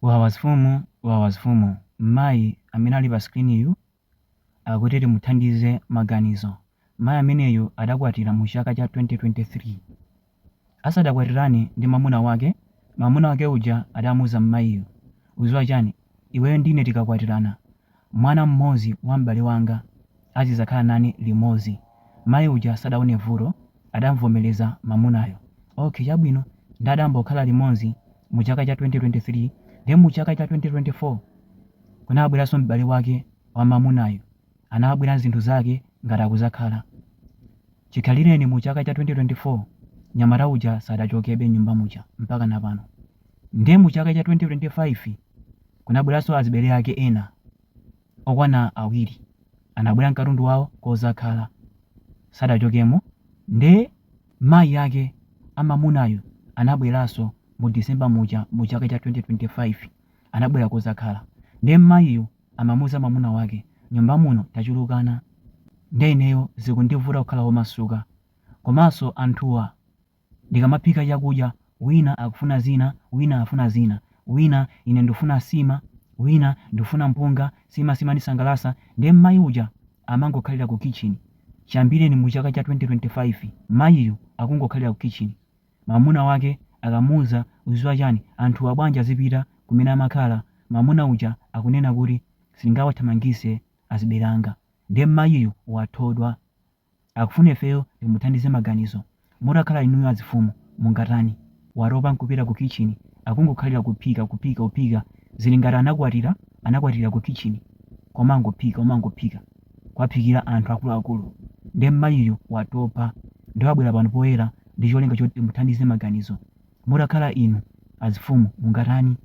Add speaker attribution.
Speaker 1: wawazifumu mayi amene ali pa skrini akuti muthandize maganizo. Mayi ameneyu adakwatira mu chaka cha 2023. Asadakwatirane ndi mwamuna wake uja adamuuza mayiyo, uziwa chani, iweyo ndine tikakwatirana mwana mmodzi wa m'bale wanga azizakhala nane limodzi. Mayi uja sadaone vuto, adamvomereza mwamunayo. Okay, chabwino, ndadambokhala limodzi mu chaka cha 2023. Ndi mu chaka cha 2024 kunabweranso m'bale wake wa mwamunayo, anabwera zinthu zake ngati akuzakhala. Chikhalireni mu chaka cha 2024 nyamata uja sadachokebe nyumba muja mpaka napano. Ndi mu chaka cha 2025 kunabweranso azibale ake ena okwana awiri, anabwera mkatundu wawo kozakhala, sadachokemo. Ndi mayi ake amwamunayo anabweranso mu December muja mu chaka cha 2025 anabwera kozakhala. Ndi mayiyo amamuuza mwamuna wake, nyumba muno tachulukana, ndi ineyo zikundivuta kukhala womasuka, komanso anthuwa ndikamaphika chakudya wina akufuna zina, wina afuna zina, wina ine ndifuna sima, wina ndifuna mpunga, sima ndisangalasa. Ndi mayi uja amangokhalira ku kitchen. Chambireni mu chaka cha 2025 mayiyo akungokhalira ku kitchen, mwamuna wake akamuuza, uziwa chani, anthu abwanji azipita kumene amakhala, mwamuna uja akunena kuti singawathamangise azibelanga. Ndi mayiyo wathodwa, akufuna ifeyo timuthandize maganizo. Mutakhala inuyo azifumu mungatani, watopa nkupita ku kitchen akungokhalira kuphika zili ngati anakwatira ku kitchen komangophika kwaphikira anthu akuluakulu. Ndi mayiyo watopa, ndi wabwera pano poyera ndi cholinga choti timuthandize maganizo. Mutakhala inu azifumu mungatani.